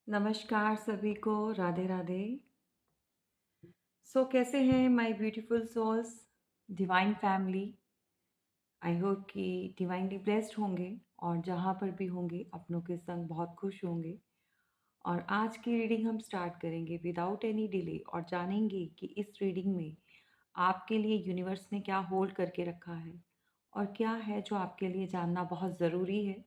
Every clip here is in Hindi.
नमस्कार सभी को, राधे राधे। कैसे हैं my beautiful souls, divine family. I hope कि डिवाइनली ब्लेस्ड होंगे और जहाँ पर भी होंगे अपनों के संग बहुत खुश होंगे। और आज की रीडिंग हम स्टार्ट करेंगे विदाउट एनी डिले और जानेंगे कि इस रीडिंग में आपके लिए यूनिवर्स ने क्या होल्ड करके रखा है और क्या है जो आपके लिए जानना बहुत ज़रूरी है।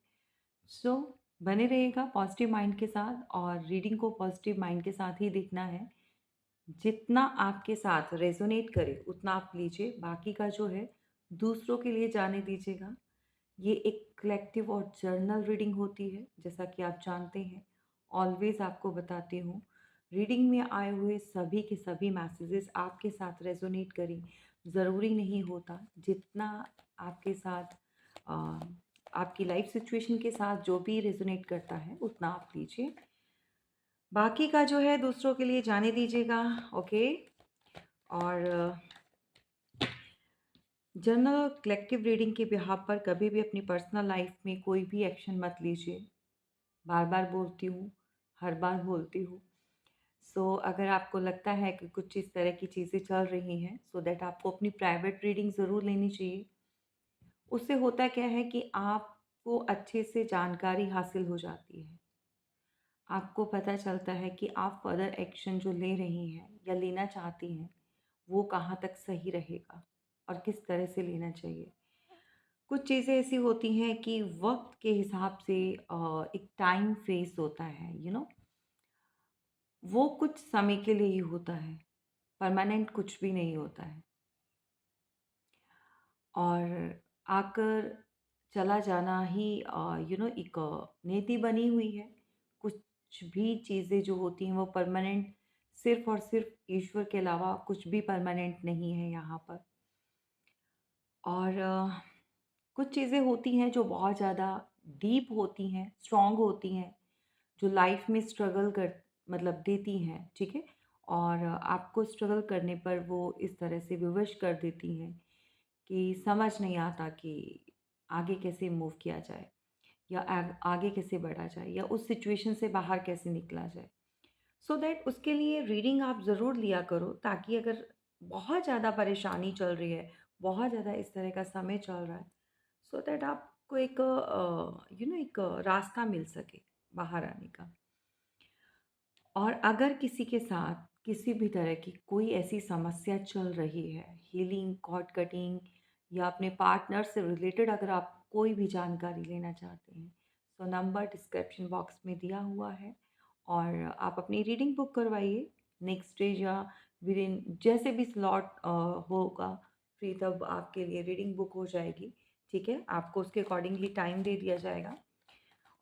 सो बने रहिएगा पॉजिटिव माइंड के साथ और रीडिंग को पॉजिटिव माइंड के साथ ही देखना है। जितना आपके साथ रेजोनेट करे उतना आप लीजिए, बाकी का जो है दूसरों के लिए जाने दीजिएगा। ये एक कलेक्टिव और जर्नल रीडिंग होती है, जैसा कि आप जानते हैं। ऑलवेज आपको बताती हूँ, रीडिंग में आए हुए सभी के सभी मैसेजेस आपके साथ रेजोनेट करें, ज़रूरी नहीं होता। जितना आपके साथ अ, आपकी लाइफ सिचुएशन के साथ जो भी रेजोनेट करता है उतना आप लीजिए, बाकी का जो है दूसरों के लिए जाने दीजिएगा। ओके। और जनरल कलेक्टिव रीडिंग के बिहाफ पर कभी भी अपनी पर्सनल लाइफ में कोई भी एक्शन मत लीजिए। बार बार बोलती हूँ, हर बार बोलती हूँ। अगर आपको लगता है कि कुछ इस तरह की चीज़ें चल रही हैं, सो दैट आपको अपनी प्राइवेट रीडिंग ज़रूर लेनी चाहिए। उससे होता क्या है कि आपको अच्छे से जानकारी हासिल हो जाती है। आपको पता चलता है कि आप फर्दर एक्शन जो ले रही हैं या लेना चाहती हैं, वो कहाँ तक सही रहेगा और किस तरह से लेना चाहिए। कुछ चीज़ें ऐसी होती हैं कि वक्त के हिसाब से एक टाइम फेस होता है, वो कुछ समय के लिए ही होता है, परमानेंट कुछ भी नहीं होता है। और आकर चला जाना ही एक नीति बनी हुई है। कुछ भी चीज़ें जो होती हैं वो परमानेंट, सिर्फ़ और सिर्फ़ ईश्वर के अलावा कुछ भी परमानेंट नहीं है यहाँ पर। और कुछ चीज़ें होती हैं जो बहुत ज़्यादा डीप होती हैं, स्ट्रॉन्ग होती हैं, जो लाइफ़ में स्ट्रगल कर मतलब देती हैं, ठीक है? और आपको स्ट्रगल करने पर वो इस तरह से विवश कर देती हैं कि समझ नहीं आता कि आगे कैसे मूव किया जाए, या आगे कैसे बढ़ा जाए, या उस सिचुएशन से बाहर कैसे निकला जाए। दैट उसके लिए रीडिंग आप ज़रूर लिया करो, ताकि अगर बहुत ज़्यादा परेशानी चल रही है, बहुत ज़्यादा इस तरह का समय चल रहा है, दैट आपको एक एक रास्ता मिल सके बाहर आने का। और अगर किसी के साथ किसी भी तरह की कोई ऐसी समस्या चल रही है, हीलिंग, कॉर्ड कटिंग, या अपने पार्टनर से रिलेटेड अगर आप कोई भी जानकारी लेना चाहते हैं, नंबर डिस्क्रिप्शन बॉक्स में दिया हुआ है। और आप अपनी रीडिंग बुक करवाइए नेक्स्ट डे, या विद इन जैसे भी स्लॉट होगा फ्री, तब आपके लिए रीडिंग बुक हो जाएगी। ठीक है, आपको उसके अकॉर्डिंगली टाइम दे दिया जाएगा।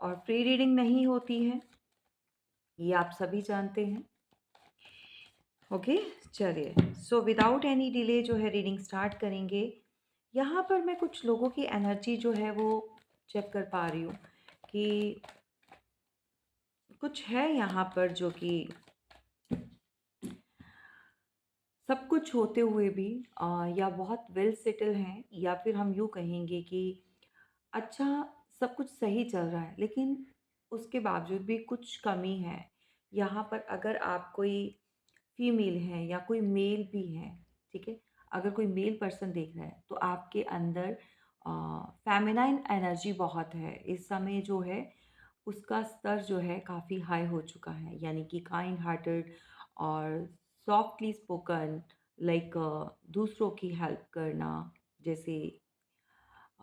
और फ्री रीडिंग नहीं होती है, ये आप सभी जानते हैं। ओके, चलिए। विदाउट एनी डिले जो है रीडिंग स्टार्ट करेंगे। यहाँ पर मैं कुछ लोगों की एनर्जी जो है वो चेक कर पा रही हूँ कि कुछ है यहाँ पर जो कि सब कुछ होते हुए भी या बहुत वेल सेटल हैं, या फिर हम यूँ कहेंगे कि अच्छा, सब कुछ सही चल रहा है, लेकिन उसके बावजूद भी कुछ कमी है। यहाँ पर अगर आप कोई फीमेल हैं या कोई मेल भी हैं, ठीक है? अगर कोई मेल पर्सन देख रहा है, तो आपके अंदर फेमिनाइन एनर्जी बहुत है। इस समय जो है उसका स्तर जो है काफ़ी हाई हो चुका है, यानी कि काइंड हार्टेड और सॉफ्टली स्पोकन, लाइक दूसरों की हेल्प करना, जैसे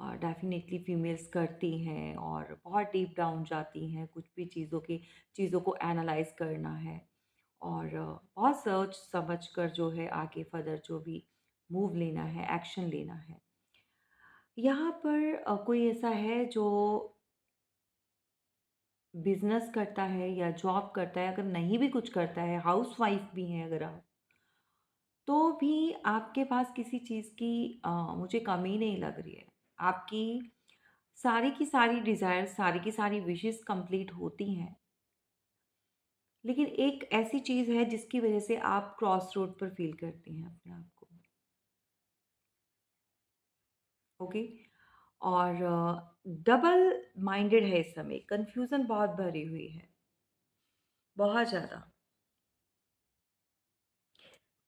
डेफ़िनेटली फीमेल्स करती हैं, और बहुत डीप डाउन जाती हैं, कुछ भी चीज़ों को एनालाइज़ करना है, और बहुत सोच समझ कर जो है आगे फर्दर जो भी मूव लेना है, एक्शन लेना है। यहाँ पर कोई ऐसा है जो बिज़नेस करता है या जॉब करता है, अगर नहीं भी कुछ करता है, हाउसवाइफ़ भी हैं अगर आप, तो भी आपके पास किसी चीज़ की मुझे कमी नहीं लग रही है। आपकी सारी की सारी डिज़ायर्स, सारी की सारी विशेज़ कंप्लीट होती हैं। लेकिन एक ऐसी चीज़ है जिसकी वज़ह से आप क्रॉस रोड पर फ़ील करती हैं अपने आप को, ओके? और डबल माइंडेड है इस समय, कन्फ्यूज़न बहुत भरी हुई है। बहुत ज़्यादा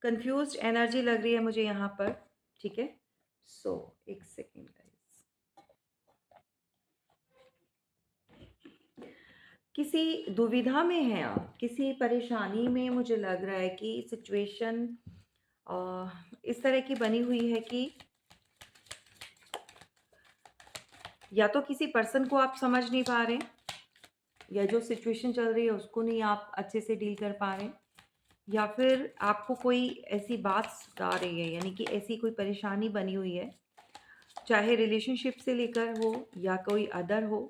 कंफ्यूज्ड एनर्जी लग रही है मुझे यहाँ पर। ठीक है, सो एक सेकेंड गाइस। किसी दुविधा में हैं आप, किसी परेशानी में मुझे लग रहा है कि सिचुएशन इस तरह की बनी हुई है कि या तो किसी पर्सन को आप समझ नहीं पा रहे हैं, या जो सिचुएशन चल रही है उसको नहीं आप अच्छे से डील कर पा रहे हैं, या फिर आपको कोई ऐसी बात सता रही है, यानी कि ऐसी कोई परेशानी बनी हुई है, चाहे रिलेशनशिप से लेकर हो या कोई अदर हो।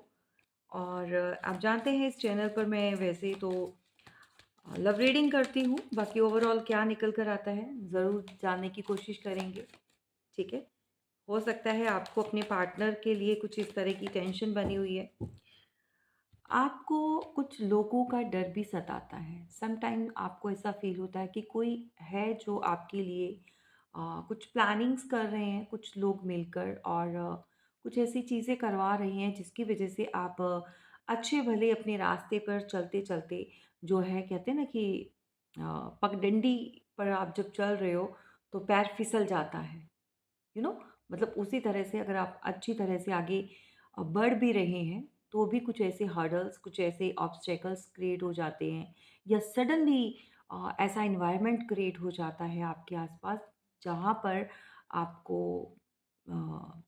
और आप जानते हैं इस चैनल पर मैं वैसे तो लव रीडिंग करती हूँ, बाकी ओवरऑल क्या निकल कर आता है ज़रूर जानने की कोशिश करेंगे। ठीक है, हो सकता है आपको अपने पार्टनर के लिए कुछ इस तरह की टेंशन बनी हुई है। आपको कुछ लोगों का डर भी सताता है। सम टाइम आपको ऐसा फ़ील होता है कि कोई है जो आपके लिए कुछ प्लानिंग्स कर रहे हैं, कुछ लोग मिलकर, और कुछ ऐसी चीज़ें करवा रहे हैं जिसकी वज़ह से आप अच्छे भले अपने रास्ते पर चलते-चलते जो है कहते हैं ना कि पगडंडी पर आप जब चल रहे हो तो पैर फिसल जाता है। मतलब उसी तरह से अगर आप अच्छी तरह से आगे बढ़ भी रहे हैं तो भी कुछ ऐसे हर्डल्स, कुछ ऐसे ऑब्स्टेकल्स क्रिएट हो जाते हैं, या सडनली ऐसा इन्वायरमेंट क्रिएट हो जाता है आपके आसपास जहाँ पर आपको अ,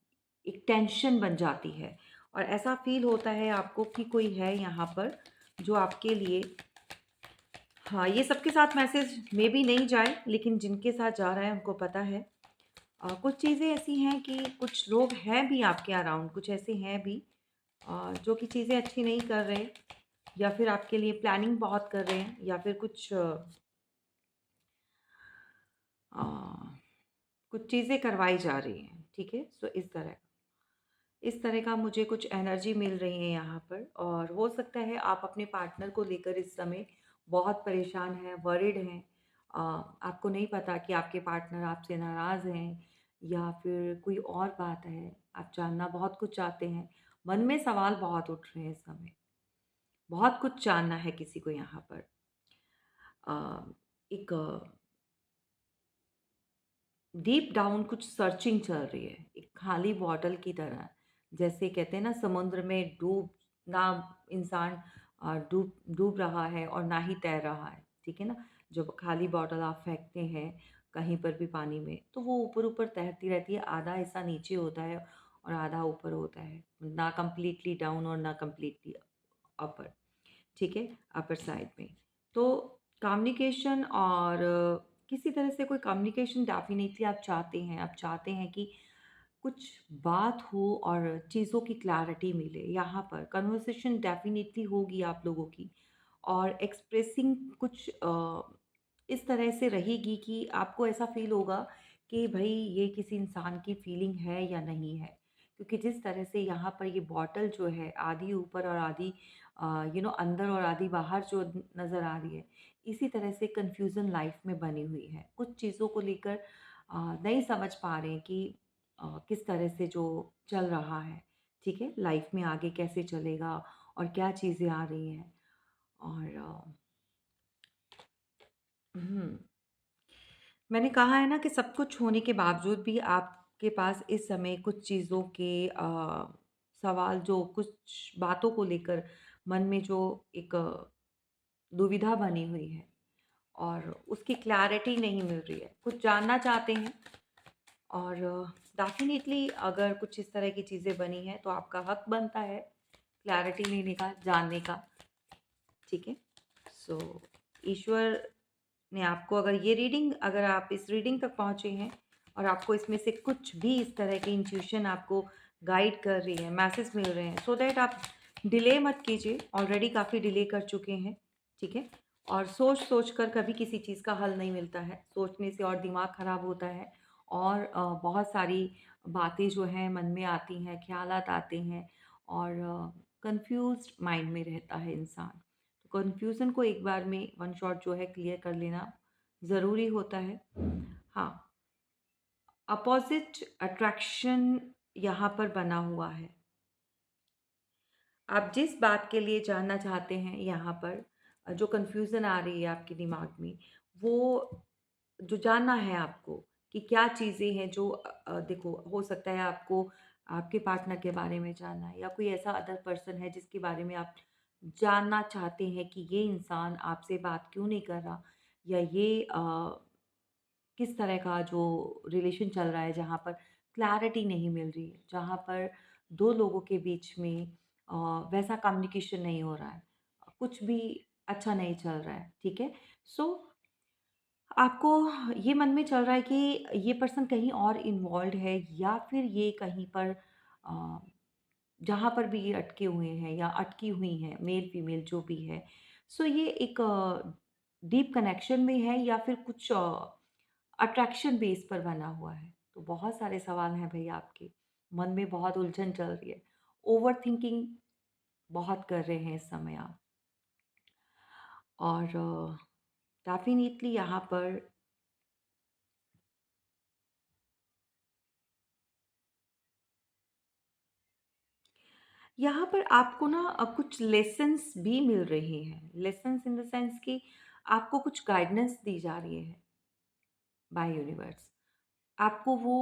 एक टेंशन बन जाती है, और ऐसा फील होता है आपको कि कोई है यहाँ पर जो आपके लिए। हाँ, ये सबके साथ मैसेज मे बी नहीं जाए, लेकिन जिनके साथ जा रहा है उनको पता है। कुछ चीज़ें ऐसी हैं कि कुछ लोग हैं भी आपके अराउंड, कुछ ऐसे हैं भी जो कि चीज़ें अच्छी नहीं कर रहे, या फिर आपके लिए प्लानिंग बहुत कर रहे हैं, या फिर अ, कुछ चीज़ें करवाई जा रही हैं। ठीक है, सो इस तरह का मुझे कुछ एनर्जी मिल रही है यहाँ पर, और हो सकता है आप अपने पार्टनर को लेकर इस समय बहुत परेशान हैं, वरिड हैं। आपको नहीं पता कि आपके पार्टनर आपसे नाराज़ हैं या फिर कोई और बात है। आप जानना बहुत कुछ चाहते हैं, मन में सवाल बहुत उठ रहे हैं इस समय, बहुत कुछ जानना है किसी को यहाँ पर। अ, एक डीप डाउन कुछ सर्चिंग चल रही है, एक खाली बॉटल की तरह। जैसे कहते हैं ना, समुद्र में डूब ना इंसान डूब डूब रहा है और ना ही तैर रहा है। ठीक है ना, जब खाली बॉटल आप फेंकते हैं कहीं पर भी पानी में तो वो ऊपर ऊपर तैरती रहती है, आधा हिस्सा नीचे होता है और आधा ऊपर होता है, ना कंप्लीटली डाउन और ना कंप्लीटली अपर। ठीक है, अपर साइड में। तो कम्युनिकेशन, और किसी तरह से कोई कम्युनिकेशन डेफ़िनेटली आप चाहते हैं कि कुछ बात हो और चीज़ों की क्लैरिटी मिले। यहाँ पर कन्वर्सेशन डेफ़िनेटली होगी आप लोगों की, और एक्सप्रेसिंग कुछ इस तरह से रहेगी कि आपको ऐसा फ़ील होगा कि भई ये किसी इंसान की फ़ीलिंग है या नहीं है। क्योंकि जिस तरह से यहाँ पर ये बॉटल जो है आधी ऊपर और आधी अंदर और आधी बाहर जो नज़र आ रही है, इसी तरह से कन्फ्यूज़न लाइफ़ में बनी हुई है। कुछ चीज़ों को लेकर नहीं समझ पा रहे हैं कि किस तरह से जो चल रहा है, ठीक है? लाइफ़ में आगे कैसे चलेगा और क्या चीज़ें आ रही हैं, और हुँ। मैंने कहा है ना कि सब कुछ होने के बावजूद भी आपके पास इस समय कुछ चीज़ों के सवाल, जो कुछ बातों को लेकर मन में जो एक दुविधा बनी हुई है और उसकी क्लैरिटी नहीं मिल रही है। कुछ जानना चाहते हैं, और डेफ़िनेटली अगर कुछ इस तरह की चीज़ें बनी हैं तो आपका हक बनता है क्लैरिटी लेने का, जानने का। ठीक है? सो ईश्वर ने आपको, अगर आप इस रीडिंग तक पहुँचे हैं और आपको इसमें से कुछ भी इस तरह की इंट्यूशन आपको गाइड कर रही है, मैसेज मिल रहे हैं, सो दैट आप डिले मत कीजिए। ऑलरेडी काफ़ी डिले कर चुके हैं, ठीक है? और सोच-सोच कर कभी किसी चीज़ का हल नहीं मिलता है। सोचने से और दिमाग ख़राब होता है, और बहुत सारी बातें जो हैं मन में आती हैं, ख़्यालात आते हैं, और कन्फ्यूज़्ड माइंड में रहता है इंसान। कन्फ्यूज़न को एक बार में वन शॉट जो है क्लियर कर लेना ज़रूरी होता है। हाँ, अपोज़िट अट्रैक्शन यहाँ पर बना हुआ है। आप जिस बात के लिए जानना चाहते हैं यहाँ पर, जो कन्फ्यूज़न आ रही है आपके दिमाग में, वो जो जानना है आपको कि क्या चीज़ें हैं जो देखो हो सकता है आपको आपके पार्टनर के बारे में जानना है या कोई ऐसा अदर पर्सन है जिसके बारे में आप जानना चाहते हैं कि ये इंसान आपसे बात क्यों नहीं कर रहा या ये किस तरह का जो रिलेशन चल रहा है जहाँ पर क्लैरिटी नहीं मिल रही है, जहाँ पर 2 लोगों के बीच में अ, वैसा कम्युनिकेशन नहीं हो रहा है, कुछ भी अच्छा नहीं चल रहा है, ठीक है? सो आपको ये मन में चल रहा है कि ये पर्सन कहीं और इन्वॉल्व्ड है या फिर ये कहीं पर अ, जहाँ पर भी ये अटके हुए हैं या अटकी हुई हैं, मेल फीमेल जो भी है। सो ये एक डीप कनेक्शन में है या फिर कुछ अट्रैक्शन बेस पर बना हुआ है? तो बहुत सारे सवाल हैं भई आपके। मन में बहुत उलझन चल रही है। ओवरथिंकिंग बहुत कर रहे हैं इस समय आप और डेफ़िनिटली यहाँ पर आपको ना कुछ लेसन्स भी मिल रहे हैं। लेसन्स इन द सेंस कि आपको कुछ गाइडेंस दी जा रही है बाय यूनिवर्स। आपको वो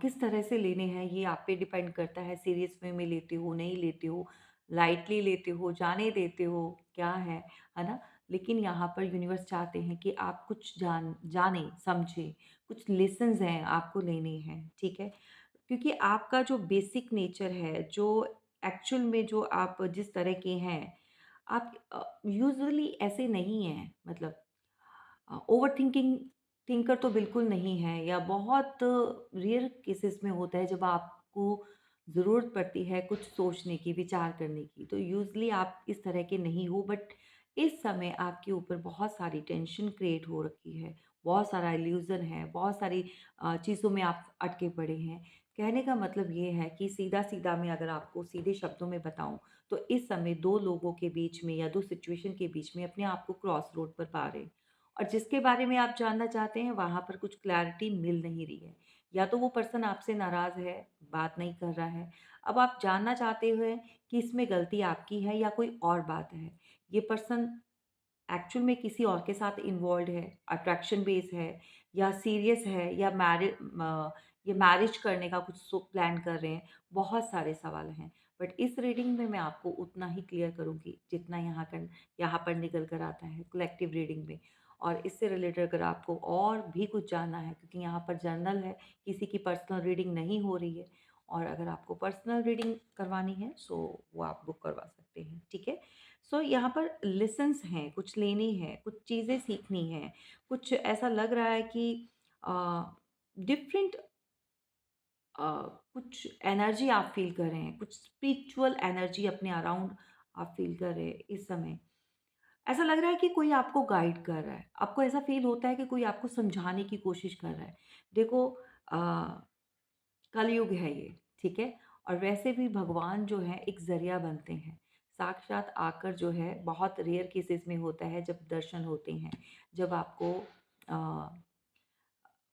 किस तरह से लेने हैं ये आप पे डिपेंड करता है, सीरियस वे में लेते हो, नहीं लेते हो, लाइटली लेते हो, जाने देते हो, क्या है ना? लेकिन यहाँ पर यूनिवर्स चाहते हैं कि आप कुछ जानें, समझें, कुछ लेसन्स हैं आपको लेने हैं, ठीक है? क्योंकि आपका जो बेसिक नेचर है, जो एक्चुअल में जो आप जिस तरह के हैं, आप यूजुअली ऐसे नहीं हैं मतलब ओवरथिंकिंग थिंकर तो बिल्कुल नहीं है या बहुत रेयर केसेस में होता है जब आपको ज़रूरत पड़ती है कुछ सोचने की, विचार करने की। तो यूज़ुअली आप इस तरह के नहीं हो बट इस समय आपके ऊपर बहुत सारी टेंशन क्रिएट हो रखी है, बहुत सारा इल्यूज़न है, बहुत सारी चीज़ों में आप अटके पड़े हैं। कहने का मतलब ये है कि सीधा-सीधा मैं अगर आपको सीधे शब्दों में बताऊँ, तो इस समय 2 लोगों के बीच में या 2 सिचुएशन के बीच में अपने आप को क्रॉस रोड पर पा रहे हैं। और जिसके बारे में आप जानना चाहते हैं वहाँ पर कुछ क्लैरिटी मिल नहीं रही है। या तो वो पर्सन आपसे नाराज़ है, बात नहीं कर रहा है। अब आप जानना चाहते हैं कि इसमें गलती आपकी है या कोई और बात है। ये पर्सन एक्चुअल में किसी और के साथ इन्वॉल्व्ड है, अट्रैक्शन बेस है या सीरियस है या ये मैरिज करने का कुछ प्लान कर रहे हैं, बहुत सारे सवाल हैं। बट इस रीडिंग में मैं आपको उतना ही क्लियर करूँगी जितना यहाँ पर निकल कर आता है कलेक्टिव रीडिंग में। और इससे रिलेटेड अगर आपको और भी कुछ जानना है क्योंकि यहाँ पर जर्नल है, किसी की पर्सनल रीडिंग नहीं हो रही है और अगर आपको पर्सनल रीडिंग करवानी है सो वो आप बुक करवा सकते हैं, ठीक है? सो यहाँ पर लेसन्स हैं, कुछ लेने हैं, कुछ चीज़ें सीखनी हैं, कुछ ऐसा लग रहा है कि डिफरेंट अ, कुछ एनर्जी आप फ़ील कर रहे हैं, कुछ स्पिरिचुअल एनर्जी अपने अराउंड आप फ़ील कर रहे हैं इस समय। ऐसा लग रहा है कि कोई आपको गाइड कर रहा है, आपको ऐसा फ़ील होता है कि कोई आपको समझाने की कोशिश कर रहा है। देखो अ, कलयुग है ये, ठीक है? और वैसे भी भगवान जो है एक ज़रिया बनते हैं। साक्षात आकर जो है बहुत रेयर केसेज़ में होता है जब दर्शन होते हैं। जब आपको अ,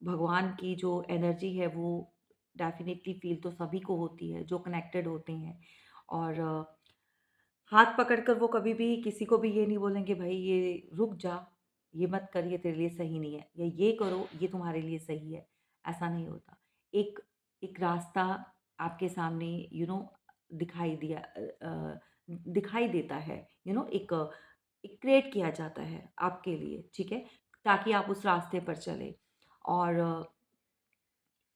भगवान की जो एनर्जी है वो डेफ़िनिटली फ़ील तो सभी को होती है जो कनेक्टेड होते हैं। और हाथ पकड़कर वो कभी भी किसी को भी ये नहीं बोलेंगे भाई ये रुक जा, ये मत कर ये तेरे लिए सही नहीं है या ये करो ये तुम्हारे लिए सही है, ऐसा नहीं होता। एक एक रास्ता आपके सामने दिखाई दिखाई देता है, एक क्रिएट किया जाता है आपके लिए, ठीक है? ताकि आप उस रास्ते पर चलें और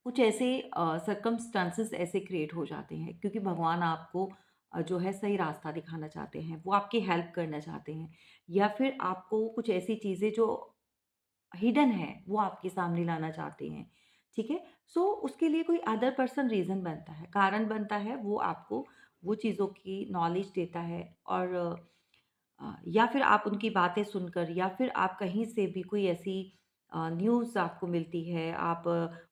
कुछ ऐसे सर्कमस्टेंसेस ऐसे क्रिएट हो जाते हैं क्योंकि भगवान आपको जो है सही रास्ता दिखाना चाहते हैं, वो आपकी हेल्प करना चाहते हैं या फिर आपको कुछ ऐसी चीज़ें जो हिडन है, वो आपके सामने लाना चाहते हैं, ठीक है? सो उसके लिए कोई अदर पर्सन रीज़न बनता है, कारण बनता है, वो आपको वो चीज़ों की नॉलेज देता है और या फिर आप उनकी बातें सुनकर या फिर आप कहीं से भी कोई ऐसी न्यूज़ आपको मिलती है, आप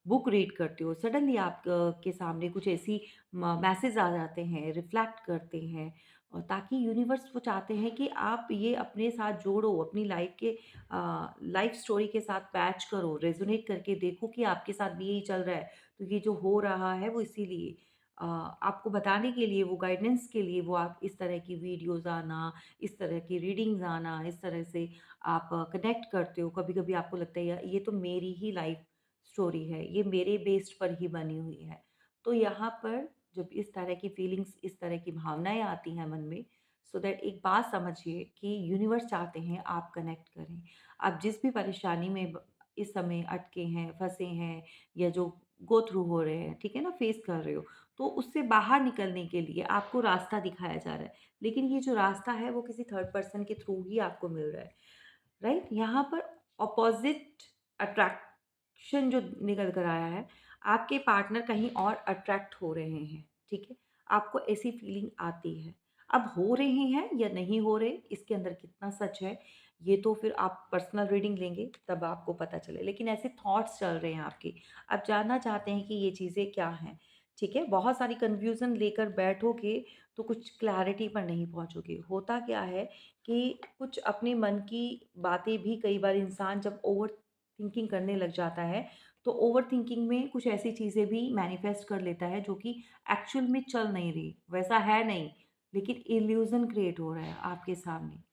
बुक रीड करते हो, सडनली आप के सामने कुछ ऐसी मैसेज आ जाते हैं, रिफ्लेक्ट करते हैं ताकि यूनिवर्स वो चाहते हैं कि आप ये अपने साथ जोड़ो, अपनी लाइफ स्टोरी के साथ मैच करो, रेज़ोनेट करके देखो कि आपके साथ भी यही चल रहा है, तो ये जो हो रहा है वो इसीलिए। आपको बताने के लिए, वो गाइडेंस के लिए वो आप इस तरह की वीडियोज़ आना, इस तरह की रीडिंग्स आना, इस तरह से आप कनेक्ट करते हो। कभी-कभी आपको लगता है या ये तो मेरी ही लाइफ़ स्टोरी है, ये मेरे बेस्ड पर ही बनी हुई है। तो यहाँ पर जब इस तरह की फीलिंग्स, इस तरह की भावनाएँ आती हैं मन में, सो दैट एक बात समझिए कि यूनिवर्स चाहते हैं आप कनेक्ट करें। आप जिस भी परेशानी में इस समय अटके हैं, फँसे हैं या जो गो थ्रू हो रहे हैं, ठीक है ना? फेस कर रहे हो, तो उससे बाहर निकलने के लिए आपको रास्ता दिखाया जा रहा है। लेकिन ये जो रास्ता है वो किसी थर्ड पर्सन के थ्रू ही आपको मिल रहा है, राइट? यहाँ पर अपोज़िट अट्रैक्शन जो निकल कर आया है, आपके पार्टनर कहीं और अट्रैक्ट हो रहे हैं, ठीक है? आपको ऐसी फीलिंग आती है। अब हो रहे हैं या नहीं हो रहे, इसके अंदर कितना सच है, ये तो फिर आप पर्सनल रीडिंग लेंगे तब आपको पता चले। लेकिन ऐसे थॉट्स चल रहे हैं आपके, आप जानना चाहते हैं कि ये चीज़ें क्या हैं, ठीक है? बहुत सारी कन्फ्यूज़न लेकर बैठोगे तो कुछ क्लैरिटी पर नहीं पहुँचोगे। होता क्या है कि कुछ अपने मन की बातें भी कई बार इंसान जब ओवर थिंकिंग करने लग जाता है, तो ओवर थिंकिंग में कुछ ऐसी चीज़ें भी मैनिफेस्ट कर लेता है जो कि एक्चुअल में चल नहीं रही, वैसा है नहीं, लेकिन इल्यूज़न क्रिएट हो रहा है आपके सामने।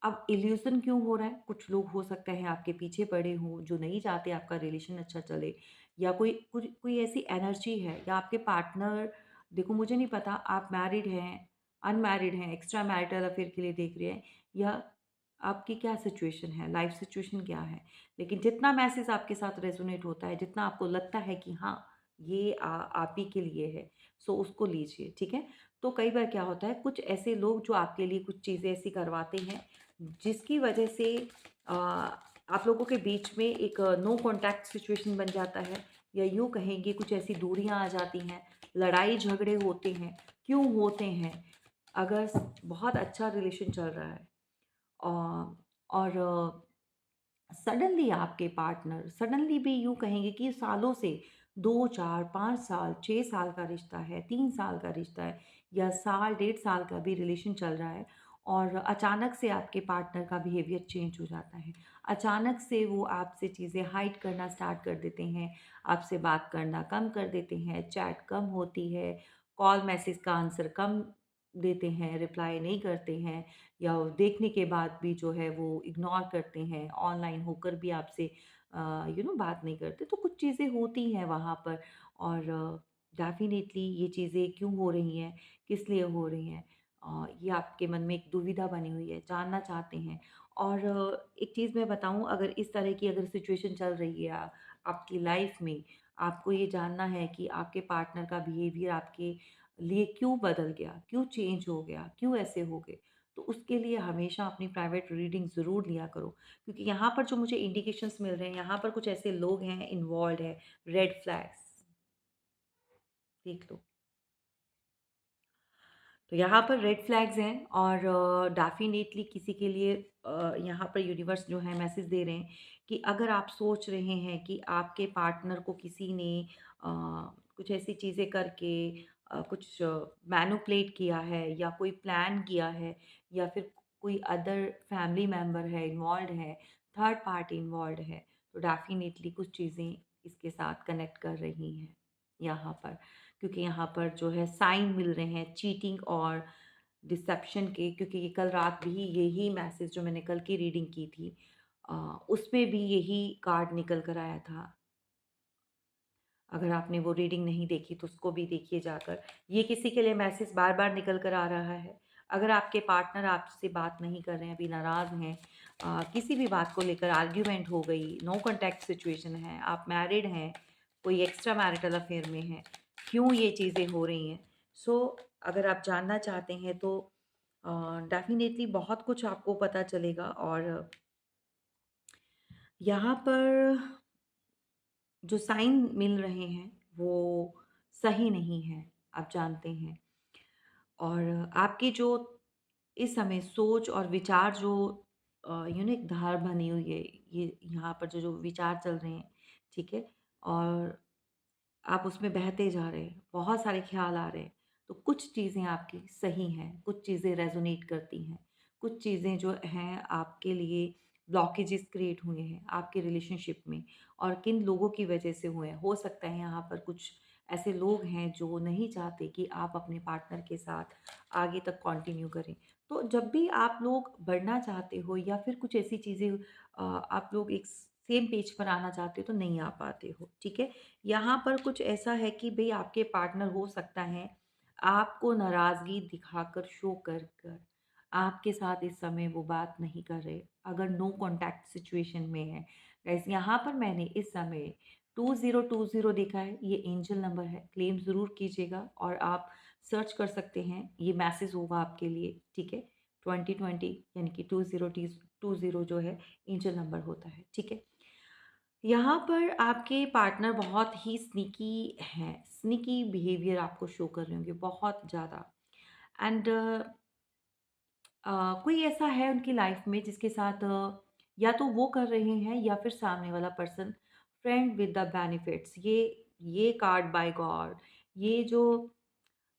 अब इल्यूज़न क्यों हो रहा है? कुछ लोग हो सकते हैं आपके पीछे पड़े हों, जो नहीं चाहते आपका रिलेशन अच्छा चले, या कोई ऐसी एनर्जी है, या आपके पार्टनर, देखो मुझे नहीं पता आप मैरिड हैं, अनमैरिड हैं, एक्स्ट्रा मैरिटल अफ़ेयर के लिए देख रहे हैं, या आपकी क्या सिचुएशन है, लाइफ़ सिचुएशन क्या है। लेकिन जितना मैसेज आपके साथ रेज़ोनेट होता है, जितना आपको लगता है कि हाँ, ये आप ही के लिए है, सो उसको लीजिए, ठीक है? तो कई बार क्या होता है, कुछ ऐसे लोग जो आपके लिए कुछ चीज़ें ऐसी करवाते हैं जिसकी वजह से आप लोगों के बीच में एक नो कॉन्टैक्ट सिचुएशन बन जाता है, या यूँ कहेंगे कुछ ऐसी दूरियाँ आ जाती हैं, लड़ाई झगड़े होते हैं। क्यों होते हैं? अगर बहुत अच्छा रिलेशन चल रहा है और सडनली आपके पार्टनर, सडनली भी यूँ कहेंगे कि सालों से 2, 4, 5 साल, 6 साल का रिश्ता है, 3 साल का रिश्ता है, या साल, डेढ़ साल का भी रिलेशन चल रहा है, और अचानक से आपके पार्टनर का बिहेवियर चेंज हो जाता है। अचानक से वो आपसे चीज़ें हाइड करना स्टार्ट कर देते हैं, आपसे बात करना कम कर देते हैं, चैट कम होती है, कॉल मैसेज का आंसर कम देते हैं, रिप्लाई नहीं करते हैं, या देखने के बाद भी जो है वो इग्नोर करते हैं, ऑनलाइन होकर भी आपसे बात नहीं करते। तो कुछ चीज़ें होती हैं वहाँ पर, और डेफ़िनेटली ये चीज़ें क्यों हो रही हैं, किस लिए हो रही हैं, ये आपके मन में एक दुविधा बनी हुई है, जानना चाहते हैं। और एक चीज़ मैं बताऊँ, अगर इस तरह की अगर सिचुएशन चल रही है आपकी लाइफ़ में, आपको ये जानना है कि आपके पार्टनर का बिहेवियर आपके लिए क्यों बदल गया, क्यों चेंज हो गया, क्यों ऐसे हो गए? तो उसके लिए हमेशा अपनी प्राइवेट रीडिंग ज़रूर लिया करो, क्योंकि यहाँ पर जो मुझे इंडिकेशंस मिल रहे हैं, यहाँ पर कुछ ऐसे लोग हैं इन्वॉल्व्ड है, रेड फ्लैग्स देख लो। तो यहाँ पर रेड फ्लैग्स हैं, और डेफ़िनेटली किसी के लिए यहाँ पर यूनिवर्स जो है मैसेज दे रहे हैं कि अगर आप सोच रहे हैं कि आपके पार्टनर को किसी ने अ, कुछ ऐसी चीज़ें करके कुछ मैनिपुलेट किया है, या कोई प्लान किया है, या फिर कोई अदर फैमिली मेंबर है इन्वॉल्व्ड है, थर्ड पार्टी इन्वॉल्व्ड है, तो डेफ़िनेटली कुछ चीज़ें इसके साथ कनेक्ट कर रही हैं यहाँ पर। क्योंकि यहाँ पर जो है साइन मिल रहे हैं चीटिंग और डिसेप्शन के, क्योंकि ये कल रात भी यही मैसेज जो मैंने कल की रीडिंग की थी, अ, उसमें भी यही कार्ड निकल कर आया था। अगर आपने वो रीडिंग नहीं देखी तो उसको भी देखिए जाकर। ये किसी के लिए मैसेज बार-बार निकल कर आ रहा है। अगर आपके पार्टनर आपसे बात नहीं कर रहे हैं, अभी नाराज़ हैं, किसी भी बात को लेकर आर्ग्यूमेंट हो गई, नो कॉन्टैक्ट सिचुएशन है, आप मैरिड हैं, कोई एक्स्ट्रा मैरिटल अफ़ेयर में हैं, क्यों ये चीज़ें हो रही हैं? सो अगर आप जानना चाहते हैं तो अ, डेफ़िनेटली बहुत कुछ आपको पता चलेगा, और यहाँ पर जो साइन मिल रहे हैं वो सही नहीं है, आप जानते हैं। और आपकी जो इस समय सोच और विचार जो एक धार बनी हुई है, ये यहाँ पर जो विचार चल रहे हैं, ठीक है? और आप उसमें बहते जा रहे हैं, बहुत सारे ख़्याल आ रहे हैं, तो कुछ चीज़ें आपकी सही हैं, कुछ चीज़ें रेज़ोनेट करती हैं, कुछ चीज़ें जो हैं आपके लिए ब्लॉकेजेस क्रिएट हुए हैं आपके रिलेशनशिप में, और किन लोगों की वजह से हुए हैं। हो सकता है यहाँ पर कुछ ऐसे लोग हैं जो नहीं चाहते कि आप अपने पार्टनर के साथ आगे तक कंटिन्यू करें। तो जब भी आप लोग बढ़ना चाहते हो या फिर कुछ ऐसी चीज़ें आप लोग एक सेम पेज पर आना चाहते हो तो नहीं आ पाते हो, ठीक है? यहाँ पर कुछ ऐसा है कि भई आपके पार्टनर हो सकता है आपको नाराज़गी दिखाकर शो कर कर आपके साथ इस समय वो बात नहीं कर रहे, अगर नो कॉन्टैक्ट सिचुएशन में है। गाइस यहाँ पर मैंने इस समय 2020 देखा है, ये एंजल नंबर है, क्लेम ज़रूर कीजिएगा और आप सर्च कर सकते हैं, ये मैसेज होगा आपके लिए, ठीक है? 2020 यानी कि 20 जो है एंजल नंबर होता है, ठीक है? यहाँ पर आपके पार्टनर बहुत ही स्नीकी हैं, स्नीकी बिहेवियर आपको शो कर रहे होंगे बहुत ज़्यादा एंड कोई ऐसा है उनकी लाइफ में जिसके साथ या तो वो कर रहे हैं या फिर सामने वाला person friend with the benefits ये कार्ड बाय गॉड ये जो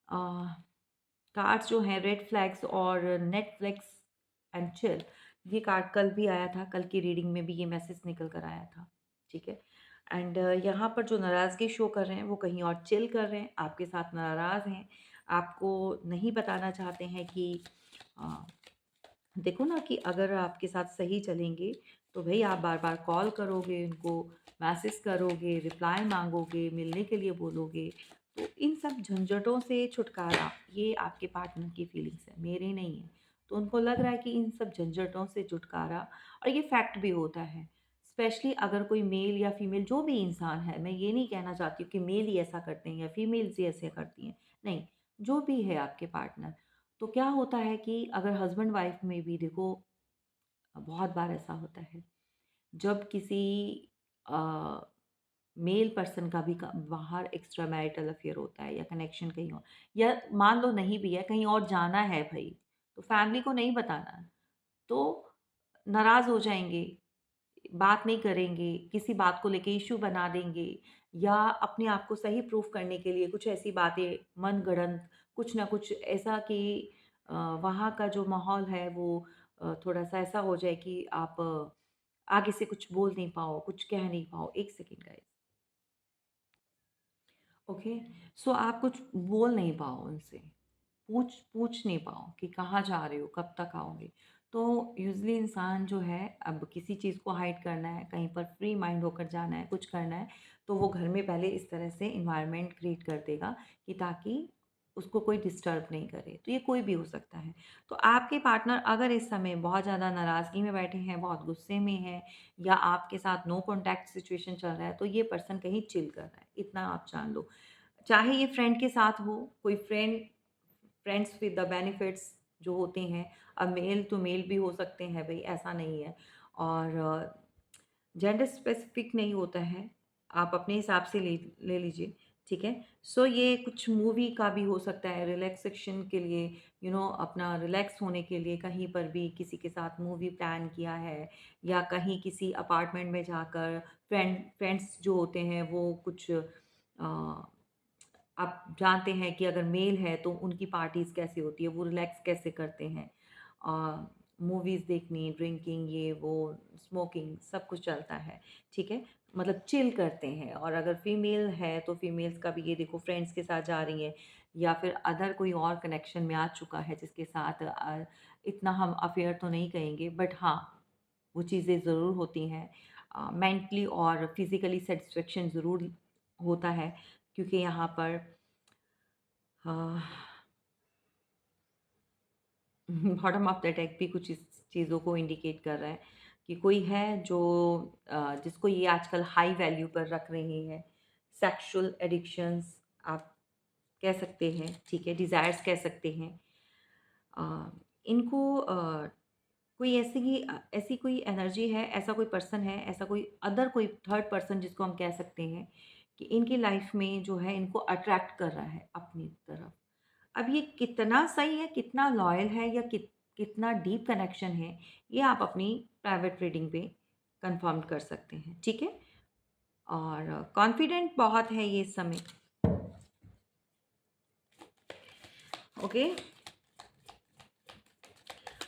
कार्ड्स जो हैं रेड फ्लैग्स और नेटफ्लिक्स एंड चिल ये कार्ड कल भी आया था कल की रीडिंग में भी ये मैसेज निकल कर आया था ठीक है एंड यहाँ पर जो नाराज़गी शो कर रहे हैं वो कहीं और चिल कर रहे हैं आपके साथ नाराज़ हैं आपको नहीं बताना चाहते हैं कि अ, देखो ना कि अगर आपके साथ सही चलेंगे तो भई आप बार-बार कॉल करोगे उनको, मैसेज करोगे, रिप्लाई माँगोगे, मिलने के लिए बोलोगे। तो इन सब झंझटों से छुटकारा ये आपके पार्टनर की फीलिंग्स है, मेरे नहीं है। तो उनको लग रहा है कि इन सब झंझटों से छुटकारा और ये फैक्ट भी होता है। स्पेशली अगर कोई मेल या फीमेल जो भी इंसान है, मैं ये नहीं कहना चाहती हूँ कि मेल ही ऐसा करते हैं या फीमेल्स ही ऐसे करती हैं। नहीं, जो भी है आपके पार्टनर तो क्या होता है कि अगर हस्बैंड वाइफ में भी देखो बहुत बार ऐसा होता है जब किसी मेल पर्सन का भी बाहर एक्स्ट्रा मैरिटल अफेयर होता है या कनेक्शन कहीं और या मान लो नहीं भी है कहीं और जाना है भाई तो फैमिली को नहीं बताना तो नाराज हो जाएंगे बात नहीं करेंगे, किसी बात को लेके इश्यू बना देंगे या अपने आप को सही प्रूफ करने के लिए कुछ ऐसी बातें मनगढ़ंत कुछ ना कुछ ऐसा कि वहाँ का जो माहौल है वो थोड़ा-सा ऐसा हो जाए कि आप आगे से कुछ बोल नहीं पाओ, कुछ कह नहीं पाओ। 1 सेकंड गाइस। ओके, सो आप कुछ बोल नहीं पाओ उनसे। पूछ पूछ नहीं पाओ कि कहाँ जा रहे हो, कब तक आओगे? तो यूज़ुअली इंसान जो है अब किसी चीज़ को हाइड करना है, कहीं पर फ्री माइंड होकर जाना है, कुछ करना है, तो वो घर में पहले इस तरह से एनवायरनमेंट क्रिएट कर देगा कि ताकि उसको कोई डिस्टर्ब नहीं करे। तो ये कोई भी हो सकता है। तो आपके पार्टनर अगर इस समय बहुत ज़्यादा नाराज़गी में बैठे हैं, बहुत गुस्से में हैं या आपके साथ नो कॉन्टैक्ट सिचुएशन चल रहा है, तो ये पर्सन कहीं चिल कर रहा है, इतना आप जान लो। चाहे ये फ्रेंड के साथ हो, कोई फ्रेंड्स विद द बेनिफिट्स जो होते हैं, अब मेल टू मेल भी हो सकते हैं भई, ऐसा नहीं है और जेंडर स्पेसिफिक नहीं होता है, आप अपने हिसाब से ले ले लीजिए, ठीक है? सो ये कुछ मूवी का भी हो सकता है रिलैक्सेशन के लिए अपना रिलैक्स होने के लिए कहीं पर भी किसी के साथ मूवी प्लान किया है या कहीं किसी अपार्टमेंट में जाकर फ्रेंड्स जो होते हैं वो कुछ आप जानते हैं कि अगर मेल है तो उनकी पार्टीज़ कैसी होती है, वो रिलैक्स कैसे करते हैं। मूवीज़ देखनी, ड्रिंकिंग ये वो, स्मोकिंग सब कुछ चलता है, ठीक है? मतलब चिल करते हैं और अगर फीमेल है तो फीमेल्स का भी ये देखो फ्रेंड्स के साथ जा रही हैं या फिर अदर कोई और कनेक्शन में आ चुका है जिसके साथ इतना हम अफेयर तो नहीं कहेंगे बट हाँ, वो चीज़ें ज़रूर होती हैं। मेंटली और फिज़िकली सैटिस्फैक्शन ज़रूर होता है क्योंकि यहाँ पर हाँ, बॉटम ऑफ द डेक भी कुछ इस चीज़ों को इंडिकेट कर रहा है कि कोई है जो जिसको ये आजकल हाई वैल्यू पर रख रहे हैं सेक्सुअल एडिक्शंस आप कह सकते हैं ठीक है डिज़ायर्स कह सकते हैं अ, इनको कोई ऐसी कोई एनर्जी है ऐसा कोई पर्सन है ऐसा कोई अदर कोई थर्ड पर्सन जिसको हम कह सकते हैं कि इनकी लाइफ में जो है इनको अट्रैक्ट कर रहा है अपनी तरफ अब ये कितना सही है, कितना लॉयल है या कितना डीप कनेक्शन है, ये आप अपनी प्राइवेट रीडिंग पे कंफर्म कर सकते हैं, ठीक है? और कॉन्फिडेंट बहुत है ये इस समय, ओके?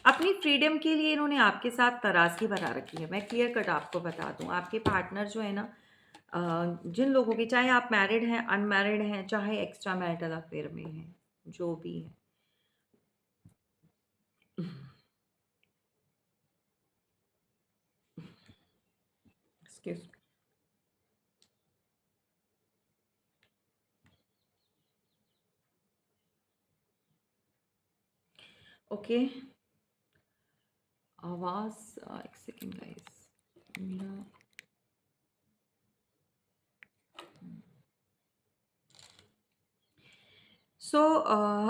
अपनी फ्रीडम के लिए इन्होंने आपके साथ तराज़ी बना रखी है। मैं क्लियर कट आपको बता दूँ, आपके पार्टनर जो है ना जिन लोगों की, चाहे आप मैरिड हैं, अनमैरिड हैं, चाहे एक्स्ट्रा मैरिटल अफेयर में हैं, जो भी है। Excuse me. ओके, आवाज़, एक सेकंड गाइस, मेरा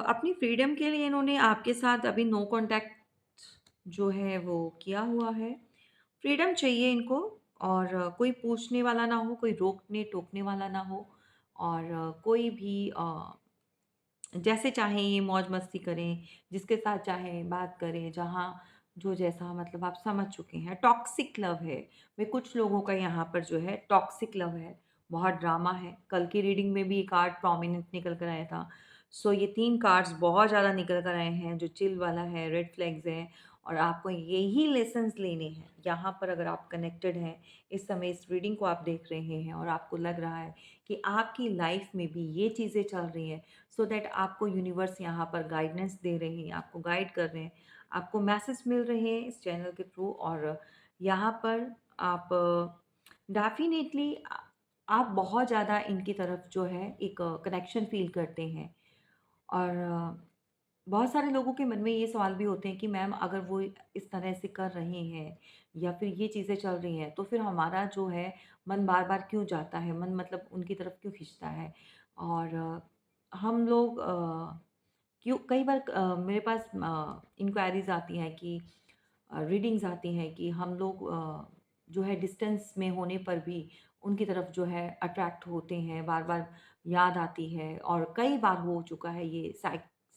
अपनी फ्रीडम के लिए इन्होंने आपके साथ अभी नो कॉन्टैक्ट जो है वो किया हुआ है। फ्रीडम चाहिए इनको, और कोई पूछने वाला ना हो, कोई रोकने टोकने वाला ना हो, और कोई भी जैसे चाहें ये मौज-मस्ती करें, जिसके साथ चाहें बात करें, जहाँ जो जैसा मतलब आप समझ चुके हैं। टॉक्सिक लव है, मैं कुछ लोगों का यहाँ पर जो है टॉक्सिक लव है, बहुत ड्रामा है। कल की रीडिंग में भी ये कार्ड प्रोमिनेंट निकल कर आया था। ये 3 कार्ड्स बहुत ज़्यादा निकल कर आए हैं, जो चिल वाला है, रेड फ्लैग्स हैं, और आपको यही लेसन्स लेने हैं। यहाँ पर अगर आप कनेक्टेड हैं, इस समय इस रीडिंग को आप देख रहे हैं और आपको लग रहा है कि आपकी लाइफ में भी ये चीज़ें चल रही हैं, सो दैट आपको यूनिवर्स यहाँ पर गाइडेंस दे रहे हैं, आपको गाइड कर रहे हैं, आपको मैसेज मिल रहे हैं इस चैनल के थ्रू, और यहाँ पर आप डेफिनेटली आप बहुत ज़्यादा इनकी तरफ जो है एक कनेक्शन फील करते हैं। और बहुत सारे लोगों के मन में ये सवाल भी होते हैं कि मैम, अगर वो इस तरह से कर रहे हैं या फिर ये चीज़ें चल रही हैं, तो फिर हमारा जो है मन बार-बार क्यों जाता है? मन मतलब उनकी तरफ क्यों खींचता है? और हम लोग क्यों कई बार मेरे पास इंक्वायरीज़ आती हैं कि रीडिंग्स आती हैं कि हम लोग जो है डिस्टेंस में होने पर भी उनकी तरफ जो है अट्रैक्ट होते हैं, बार-बार याद आती है, और कई बार हो चुका है ये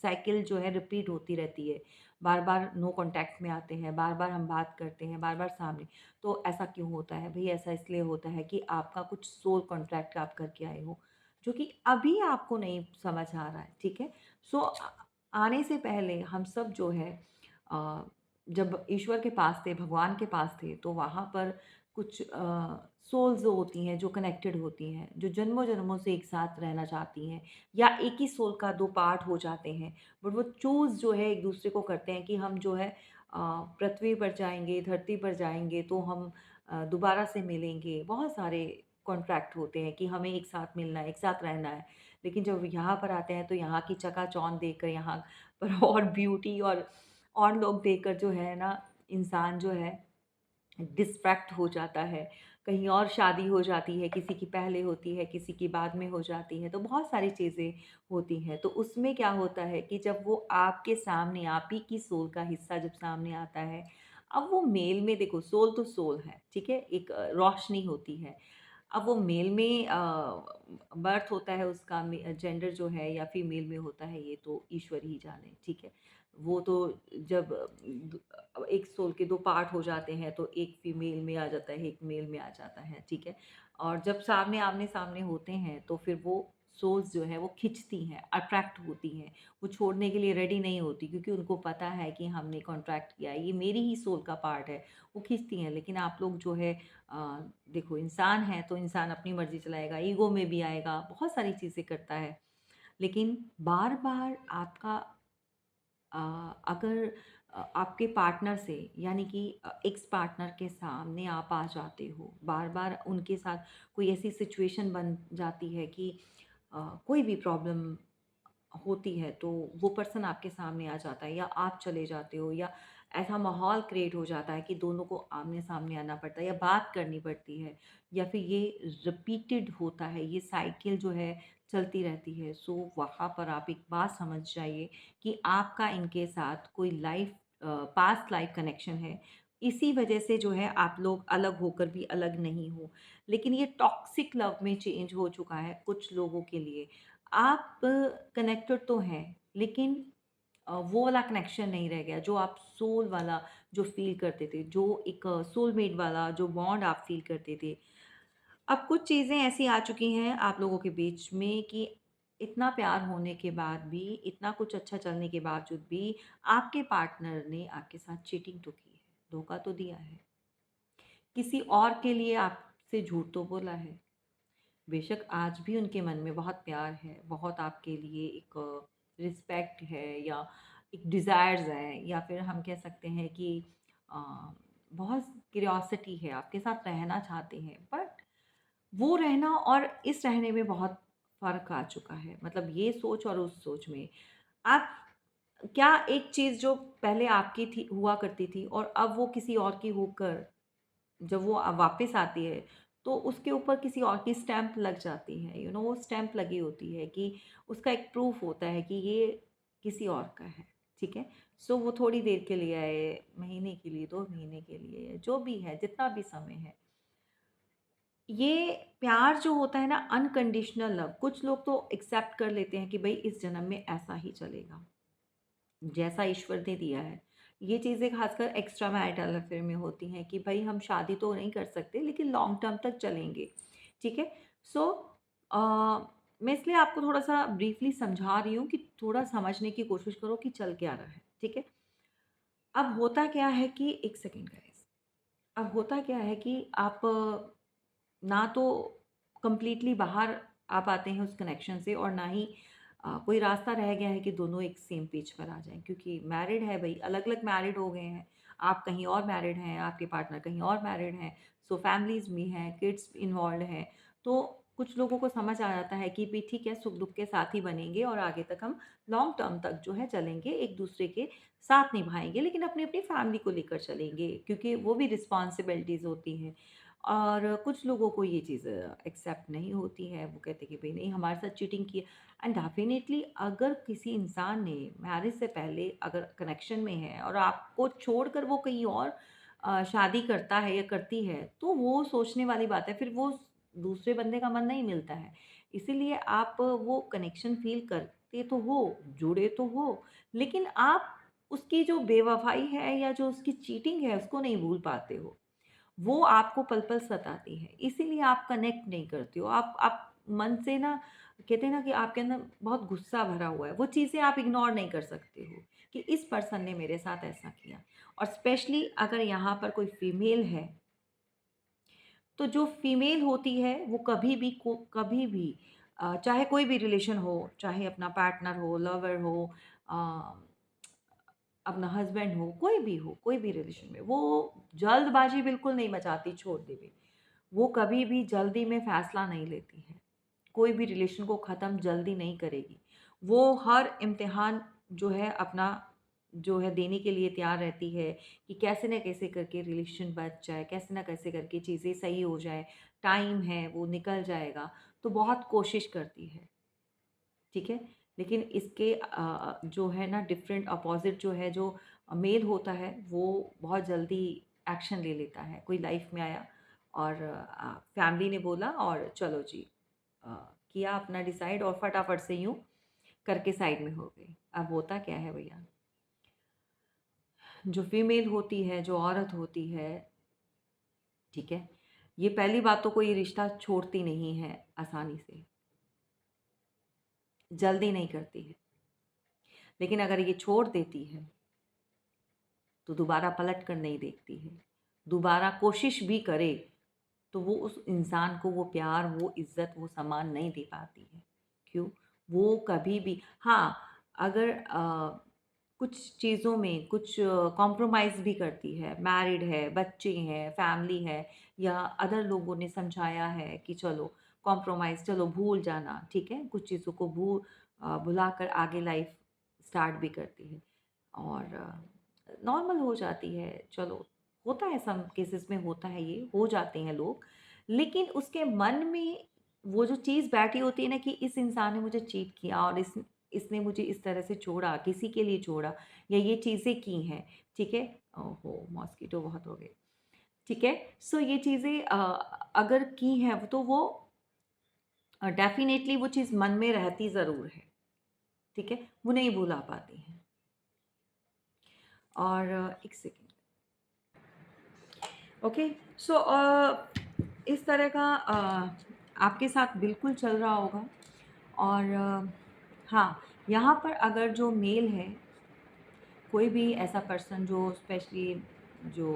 साइकिल जो है रिपीट होती रहती है। बार-बार नो कॉन्टैक्ट में आते हैं, बार-बार हम बात करते हैं, बार-बार सामने। तो ऐसा क्यों होता है? भई ऐसा इसलिए होता है कि आपका कुछ सोल कॉन्ट्रैक्ट आप करके आए हो, जो कि अभी आपको नहीं समझ आ रहा है, ठीक है? आने से पहले हम सब जो है अ, जब ईश्वर के पास थे, भगवान के पास थे, तो वहाँ पर कुछ सोल्स होती हैं जो कनेक्टेड होती हैं, जो जन्मों-जन्मों से एक साथ रहना चाहती हैं, या एक ही सोल का 2 पार्ट हो जाते हैं। बट वो चूज़ जो है एक-दूसरे को करते हैं कि हम जो है पृथ्वी पर जाएँगे, धरती पर जाएँगे तो हम दोबारा से मिलेंगे। बहुत सारे कॉन्ट्रैक्ट होते हैं कि हमें एक साथ मिलना है, एक साथ रहना है। लेकिन जब यहाँ पर आते हैं तो यहाँ की चकाचौंध देखकर, यहाँ पर और ब्यूटी और लोग देखकर जो है ना, इंसान जो है डिस्ट्रैक्ट हो जाता है। कहीं और शादी हो जाती है, किसी की पहले होती है, किसी की बाद में हो जाती है, तो बहुत सारी चीज़ें होती हैं। तो उसमें क्या होता है कि जब वो आपके सामने, आप ही की सोल का हिस्सा जब सामने आता है, अब वो मेल में देखो, सोल तो सोल है, ठीक है? एक रोशनी होती है। अब वो मेल में बर्थ होता है उसका, जेंडर जो है या फीमेल में होता है, ये तो ईश्वर ही जाने, ठीक है। वो तो जब एक सोल के दो पार्ट हो जाते हैं तो एक फीमेल में आ जाता है, एक मेल में आ जाता है, ठीक है। और जब सामने आमने सामने होते हैं तो फिर वो सोल्स जो है वो खिंचती हैं, अट्रैक्ट होती हैं, वो छोड़ने के लिए रेडी नहीं होती, क्योंकि उनको पता है कि हमने कॉन्ट्रैक्ट किया है, ये मेरी ही सोल का पार्ट है, वो खींचती हैं। लेकिन आप लोग जो है अ, देखो, इंसान है तो इंसान अपनी मर्ज़ी चलाएगा, ईगो में भी आएगा, बहुत सारी चीज़ें करता है। लेकिन बार-बार आपका अ, अगर आपके पार्टनर से, यानी कि एक्स पार्टनर के सामने आप आ जाते हो, बार-बार उनके साथ कोई ऐसी सिचुएशन बन जाती है कि कोई भी प्रॉब्लम होती है, तो वो पर्सन आपके सामने आ जाता है, या आप चले जाते हो, या ऐसा माहौल क्रिएट हो जाता है कि दोनों को आमने-सामने आना पड़ता है या बात करनी पड़ती है, या फिर ये रिपीटेड होता है, ये साइकिल जो है चलती रहती है। वहाँ पर आप एक बात समझ जाइए कि आपका इनके साथ कोई पास्ट लाइफ कनेक्शन है। इसी वजह से जो है आप लोग अलग होकर भी अलग नहीं हो। लेकिन ये टॉक्सिक लव में चेंज हो चुका है कुछ लोगों के लिए। आप कनेक्टेड तो हैं, लेकिन वो वाला कनेक्शन नहीं रह गया, जो आप सोल वाला जो फ़ील करते थे, जो एक सोलमेट वाला जो बॉन्ड आप फ़ील करते थे। अब कुछ चीज़ें ऐसी आ चुकी हैं आप लोगों के बीच में कि इतना प्यार होने के बाद भी, इतना कुछ अच्छा चलने के बावजूद भी, आपके पार्टनर ने आपके साथ चीटिंग तो की है, धोखा तो दिया है। किसी और के लिए आपसे झूठ तो बोला है। बेशक आज भी उनके मन में बहुत प्यार है, बहुत आपके लिए एक रिस्पेक्ट है, या एक डिज़ायर्स हैं, या फिर हम कह सकते हैं कि अ, बहुत क्यूरियोसिटी है, आपके साथ रहना चाहते हैं। बट वो रहना और इस रहने में बहुत फ़र्क आ चुका है। मतलब ये सोच और उस सोच में। आप क्या एक चीज़ जो पहले आपकी थी, हुआ करती थी, और अब वो किसी और की होकर जब वो वापस आती है, तो उसके ऊपर किसी और की स्टैम्प लग जाती है। वो स्टैम्प लगी होती है कि उसका एक प्रूफ़ होता है कि ये किसी और का है, ठीक है? सो वो थोड़ी देर के लिए आए, महीने के लिए, 2 महीने के लिए, जो भी है, जितना भी समय है। ये प्यार जो होता है ना, अनकंडीशनल लव, कुछ लोग तो एक्सेप्ट कर लेते हैं कि भई इस जन्म में ऐसा ही चलेगा। जैसा ईश्वर ने दिया है। ये चीज़ें ख़ासकर एक्स्ट्रा मैरिटल अफ़ेयर में होती हैं कि भई हम शादी तो नहीं कर सकते, लेकिन लॉन्ग टर्म तक चलेंगे, ठीक है? सो अ, मैं इसलिए आपको थोड़ा-सा ब्रीफ़ली समझा रही हूँ कि थोड़ा समझने की कोशिश करो कि चल क्या रहा है, ठीक है? अब होता क्या है कि 1 सेकंड गाइज़। अब होता क्या है कि आप ना तो कंप्लीटली बाहर आ पाते हैं उस कनेक्शन से, और ना ही कोई रास्ता रह गया है कि दोनों एक सेम पेज पर आ जाएँ, क्योंकि मैरिड है भई, अलग-अलग मैरिड हो गए हैं। आप कहीं और मैरिड हैं, आपके पार्टनर कहीं और मैरिड हैं, सो फैमिलीज़ भी हैं, किड्स इन्वॉल्वड हैं। तो कुछ लोगों को समझ आ जाता है कि भई ठीक है, सुख-दुःख के साथ ही बनेंगे और आगे तक हम लॉन्ग टर्म तक जो है चलेंगे, एक-दूसरे के साथ निभाएँगे, लेकिन अपनी-अपनी फैमिली को लेकर चलेंगे, क्योंकि वो भी रिस्पॉन्सिबिलिटीज़ होती हैं। और कुछ लोगों को ये चीज़ एक्सेप्ट नहीं होती है, वो कहते हैं कि भई नहीं, हमारे साथ चीटिंग की है। एंड डेफ़िनेटली अगर किसी इंसान ने मैरिज से पहले अगर कनेक्शन में है और आपको छोड़कर वो कहीं और शादी करता है या करती है, तो वो सोचने वाली बात है, फिर वो दूसरे बंदे का मन नहीं मिलता है। इसीलिए आप वो कनेक्शन फ़ील करते तो हो, जुड़े तो हो, लेकिन आप उसकी जो बेवफ़ाई है या जो उसकी चीटिंग है, उसको नहीं भूल पाते हो। वो आपको पल-पल सताती है, इसीलिए आप कनेक्ट नहीं करते हो। आप मन से ना, कहते हैं ना कि आपके अंदर बहुत गुस्सा भरा हुआ है, वो चीज़ें आप इग्नोर नहीं कर सकते हो कि इस पर्सन ने मेरे साथ ऐसा किया। और स्पेशली अगर यहाँ पर कोई फीमेल है, तो जो फीमेल होती है वो कभी भी चाहे कोई भी रिलेशन हो, चाहे अपना पार्टनर हो, लवर हो, अ अपना हस्बैंड हो, कोई भी रिलेशन में, वो जल्दबाज़ी बिल्कुल नहीं मचाती छोड़ देवे। वो कभी भी जल्दी में फ़ैसला नहीं लेती है। कोई भी रिलेशन को ख़त्म जल्दी नहीं करेगी। वो हर इम्तिहान जो है अपना जो है देने के लिए तैयार रहती है कि कैसे न कैसे करके रिलेशन बच जाए, कैसे न कैसे करके चीज़ें सही हो जाएँ। टाइम है, वो निकल जाएगा, तो बहुत कोशिश करती है। ठीक है? लेकिन इसके जो है ना, डिफरेंट अपोज़िट जो है, जो मेल होता है, वो बहुत जल्दी एक्शन ले लेता है। कोई लाइफ़ में आया और फैमिली ने बोला और चलो जी, अ, किया अपना डिसाइड और फटाफट से यूँ करके साइड में हो गई। अब होता क्या है भैया, जो फीमेल होती है, जो औरत होती है, ठीक है? ये पहली बात तो कोई रिश्ता छोड़ती नहीं है आसानी से, जल्दी नहीं करती है। लेकिन अगर ये छोड़ देती है तो दोबारा पलट कर नहीं देखती है। दोबारा कोशिश भी करे, तो वो उस इंसान को वो प्यार, वो इज़्ज़त, वो सम्मान नहीं दे पाती है। क्यों? वो कभी भी, हाँ, अगर कुछ चीज़ों में कुछ कॉम्प्रोमाइज़ भी करती है, मैरिड है, बच्चे हैं, फैमिली है, या अदर लोगों ने समझाया है कि चलो कॉम्प्रोमाइज़, चलो भूल जाना, ठीक है? कुछ चीज़ों को भुलाकर आगे लाइफ़ स्टार्ट भी करती है। और नॉर्मल हो जाती है, चलो होता है, सम केसेस में होता है, ये हो जाते हैं लोग। लेकिन उसके मन में वो जो चीज़ बैठी होती है ना कि इस इंसान ने मुझे चीट किया और इसने मुझे इस तरह से छोड़ा, किसी के लिए छोड़ा, या ये चीज़ें की हैं, ठीक है? ओहो! मॉस्किटो बहुत हो गए, ठीक है? सो ये चीज़ें अगर की हैं तो वो डेफ़िनेटली वो चीज़ मन में रहती ज़रूर है, ठीक है? वो नहीं भुला पाती हैं। और 1 सेकंड। ओके, सो इस तरह का आपके साथ बिल्कुल चल रहा होगा। और हाँ, यहाँ पर अगर जो मेल है, कोई भी ऐसा पर्सन जो स्पेशली जो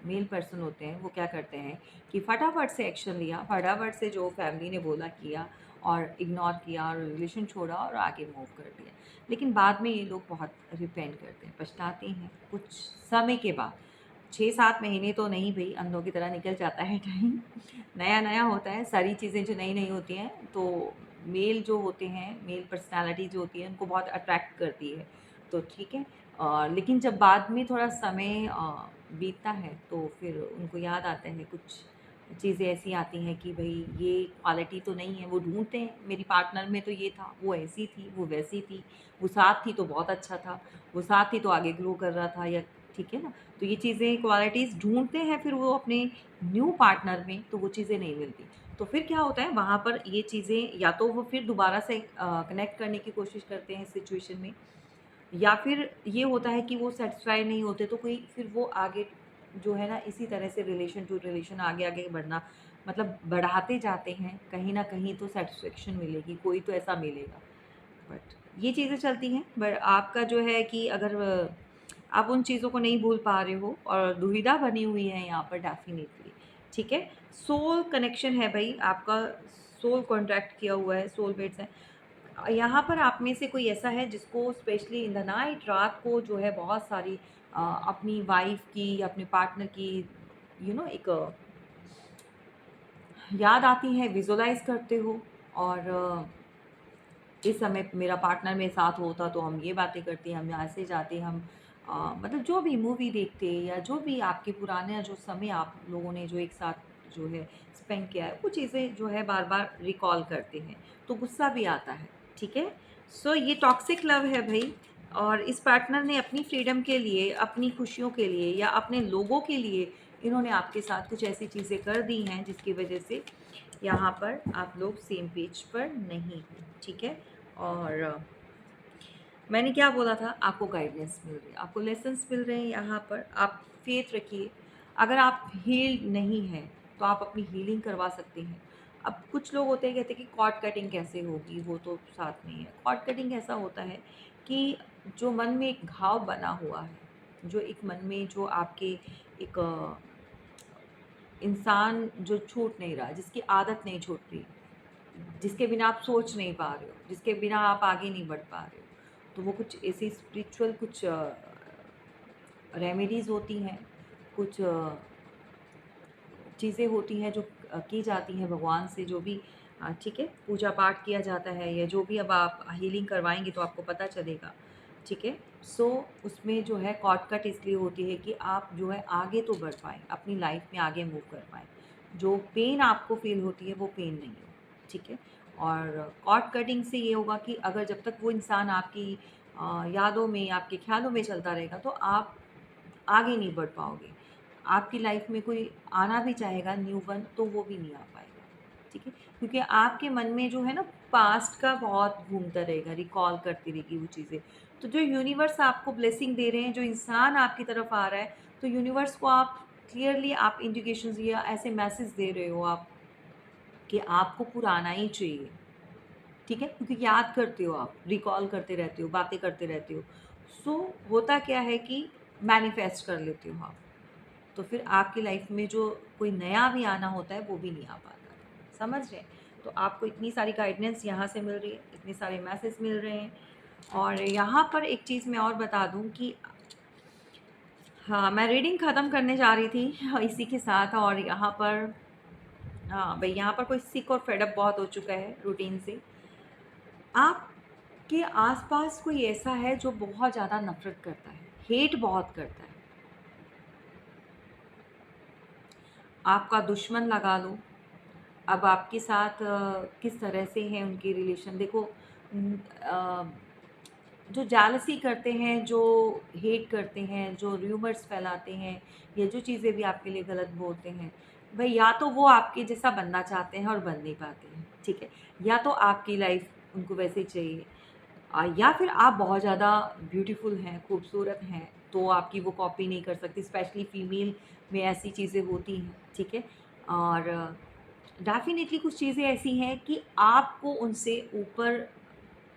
मेल पर्सन होते हैं वो क्या करते हैं कि फटाफट से एक्शन लिया, फटाफट से जो फैमिली ने बोला किया और इग्नोर किया और रिलेशन छोड़ा और आगे मूव कर दिया। लेकिन बाद में ये लोग बहुत रिपेंट करते हैं, पछताते हैं कुछ समय के बाद। 6-7 महीने तो नहीं भई, अंधों की तरह निकल जाता है टाइम। नया-नया होता है, सारी चीज़ें जो नई-नई होती हैं, तो मेल जो होते हैं, मेल पर्सनैलिटी जो होती है, उनको बहुत अट्रैक्ट करती है। तो ठीक है। लेकिन जब बाद में थोड़ा समय बीतता है, तो फिर उनको याद आता है कुछ चीज़ें ऐसी आती हैं कि भई ये क्वालिटी तो नहीं है, वो ढूँढते हैं, मेरी पार्टनर में तो ये था, वो ऐसी थी, वो वैसी थी, वो साथ थी तो बहुत अच्छा था, वो साथ थी तो आगे ग्रो कर रहा था, या ठीक है ना? तो ये चीज़ें क्वालिटीज़ ढूँढते हैं फिर वो अपने न्यू पार्टनर में, तो वो चीज़ें नहीं मिलती। तो फिर क्या होता है वहाँ पर ये चीज़ें, या तो वो फिर दोबारा से कनेक्ट करने की कोशिश करते हैं इस सिचुएशन में, या फिर ये होता है कि वो सैटिस्फाई नहीं होते, तो कोई फिर वो आगे जो है ना इसी तरह से रिलेशन टू रिलेशन आगे-आगे बढ़ना, मतलब बढ़ाते जाते हैं, कहीं न कहीं तो सैटिस्फैक्शन मिलेगी, कोई तो ऐसा मिलेगा। बट ये चीज़ें चलती हैं, बट आपका जो है कि अगर आप उन चीज़ों को नहीं भूल पा रहे हो और दुविधा बनी हुई है यहाँ पर डेफ़िनिटली, ठीक है? सोल कनेक्शन है भई, आपका सोल कॉन्ट्रैक्ट किया हुआ है, सोलमेट्स हैं। यहाँ पर आप में से कोई ऐसा है जिसको स्पेशली इन द नाइट, रात को जो है बहुत सारी अपनी वाइफ़ की, अपने पार्टनर की एक याद आती है, विज़ुअलाइज़ करते हो, और इस समय मेरा पार्टनर मेरे साथ होता तो हम ये बातें करते, हम यहाँ से जाते, हम मतलब जो भी मूवी देखते, या जो भी आपके पुराने जो समय आप लोगों ने जो एक साथ जो है स्पेंड किया है, वो चीज़ें जो है बार-बार रिकॉल करते हैं, तो गुस्सा भी आता है, ठीक है? सो ये टॉक्सिक लव है भई, और इस पार्टनर ने अपनी फ्रीडम के लिए, अपनी खुशियों के लिए या अपने लोगों के लिए इन्होंने आपके साथ कुछ ऐसी चीज़ें कर दी हैं जिसकी वजह से यहाँ पर आप लोग सेम पेज पर नहीं हो, ठीक है? और मैंने क्या बोला था, आपको गाइडेंस मिल रही है, आपको लेसन्स मिल रहे हैं यहाँ पर, आप फ़ेथ रखिए। अगर आप हील्ड नहीं हैं, तो आप अपनी हीलिंग करवा सकते हैं। अब कुछ लोग होते हैं कहते हैं कि कॉर्ड कटिंग कैसे होगी, वो तो साथ में ही है। कॉर्ड कटिंग ऐसा होता है कि जो मन में एक घाव बना हुआ है, जो एक मन में जो आपके एक इंसान जो छूट नहीं रहा, जिसकी आदत नहीं छूट रही, जिसके बिना आप सोच नहीं पा रहे हो, जिसके बिना आप आगे नहीं बढ़ पा रहे हो, तो वो कुछ ऐसी स्पिरिचुअल कुछ रेमेडीज़ होती हैं, कुछ चीज़ें होती हैं जो की जाती हैं भगवान से, जो भी ठीक है, पूजा पाठ किया जाता है, या जो भी अब आप हीलिंग करवाएँगे तो आपको पता चलेगा, ठीक है? सो उसमें जो है कॉर्ड कट इसलिए होती है कि आप जो है आगे तो बढ़ पाएँ, अपनी लाइफ़ में आगे मूव कर पाएँ। जो पेन आपको फ़ील होती है वो पेन नहीं हो, ठीक है? और कॉर्ड कटिंग से ये होगा कि अगर जब तक वो इंसान आपकी यादों में, आपके ख़्यालों में चलता रहेगा, तो आप आगे नहीं बढ़ पाओगे। आपकी लाइफ में कोई आना भी चाहेगा न्यू वन, तो वो भी नहीं आ पाएगा, ठीक है? क्योंकि आपके मन में जो है ना पास्ट का बहुत घूमता रहेगा, रिकॉल करती रहेगी वो चीज़ें। तो जो यूनिवर्स आपको ब्लेसिंग दे रहे हैं, जो इंसान आपकी तरफ आ रहा है, तो यूनिवर्स को आप क्लियरली आप इंडिकेशंस या ऐसे मैसेज दे रहे हो आप कि आपको पुराना ही चाहिए, ठीक है? क्योंकि याद करते हो आप, रिकॉल करते रहते हो, बातें करते रहते हो। सो होता क्या है कि मैनिफेस्ट कर लेते हो आप। तो फिर आपकी लाइफ में जो कोई नया भी आना होता है वो भी नहीं आ पाता। समझ रहे हैं? तो आपको इतनी सारी गाइडेंस यहाँ से मिल रही है, इतने सारे मैसेज मिल रहे हैं, और यहाँ पर एक चीज़ मैं और बता दूँ कि हाँ, मैं रीडिंग ख़त्म करने जा रही थी इसी के साथ, और यहाँ पर हाँ, भई यहाँ पर कोई सिक और फेड अप बहुत हो चुका है रूटीन से। आपके आस-पास कोई ऐसा है जो बहुत ज़्यादा नफ़रत करता है, हेट बहुत करता है। आपका दुश्मन लगा लो। अब आपके साथ किस तरह से हैं उनके रिलेशन, देखो अ, जो जेलसी करते हैं, जो हेट करते हैं, जो र्यूमर्स फैलाते हैं, या जो चीज़ें भी आपके लिए गलत बोलते हैं, भई या तो वो आपके जैसा बनना चाहते हैं और बन नहीं पाते हैं, ठीक है? या तो आपकी लाइफ़ उनको वैसे ही चाहिए, या फिर आप बहुत ज़्यादा ब्यूटीफुल हैं, खूबसूरत हैं, तो आपकी वो कॉपी नहीं कर सकती, स्पेशली फीमेल में ऐसी चीज़ें होती हैं, ठीक है? और डेफ़िनेटली कुछ चीज़ें ऐसी हैं कि आपको उनसे ऊपर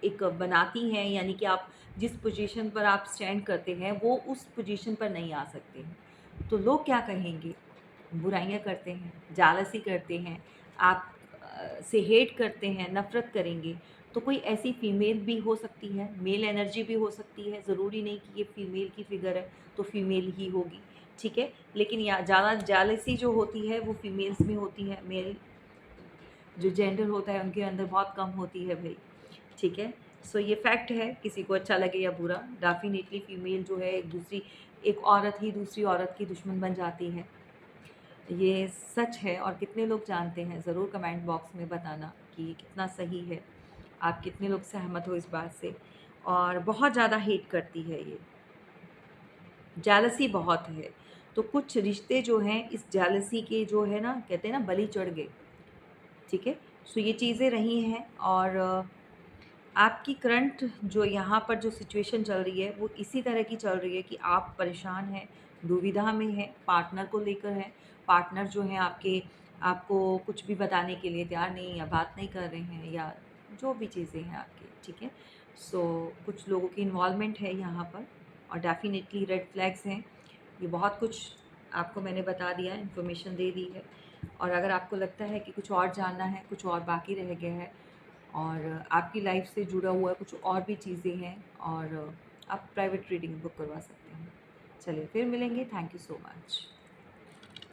एक बनाती हैं, यानी कि आप जिस पोजीशन पर आप स्टैंड करते हैं, वो उस पोजीशन पर नहीं आ सकते हैं। तो लोग क्या कहेंगे? बुराइयाँ करते हैं, जालसी करते हैं, आप से हेट करते हैं, नफ़रत करेंगे। तो कोई ऐसी फ़ीमेल भी हो सकती है, मेल एनर्जी भी हो सकती है, ज़रूरी नहीं कि ये फ़ीमेल की फ़िगर है, तो फ़ीमेल ही होगी, ठीक है? लेकिन या ज़्यादा जेलसी जो होती है, वो फ़ीमेल्स में होती है, मेल जो जेंडर होता है, उनके अंदर बहुत कम होती है भई, ठीक है? सो ये फैक्ट है, किसी को अच्छा लगे या बुरा, डेफ़िनिटली फ़ीमेल जो है एक औरत ही दूसरी औरत की दुश्मन बन जाती है। ये सच है और कितने लोग जानते हैं ज़रूर कमेंट बॉक्स में बताना कि ये कितना सही है। आप कितने लोग सहमत हो इस बात से? और बहुत ज़्यादा हेट करती है ये, जेलसी बहुत है। तो कुछ रिश्ते जो हैं इस जेलसी के जो है ना कहते हैं ना बलि चढ़ गए, ठीक है? सो ये चीज़ें रही हैं और आपकी करंट जो यहाँ पर जो सिचुएशन चल रही है वो इसी तरह की चल रही है कि आप परेशान हैं, दुविधा में हैं, पार्टनर को लेकर हैं। पार्टनर जो हैं आपके आपको कुछ भी बताने के लिए तैयार नहीं या बात नहीं कर रहे हैं या जो भी चीज़ें हैं आपकी, ठीक है? सो कुछ लोगों की इन्वॉल्वमेंट है यहाँ पर और डेफ़िनिटली रेड फ्लैग्स हैं। ये बहुत कुछ आपको मैंने बता दिया है, इन्फॉर्मेशन दे दी है और अगर आपको लगता है कि कुछ और जानना है, कुछ और बाकी रह गया है और आपकी लाइफ से जुड़ा हुआ कुछ और भी चीज़ें हैं और आप प्राइवेट रीडिंग बुक करवा सकते हैं। चलिए फिर मिलेंगे। Thank you so much.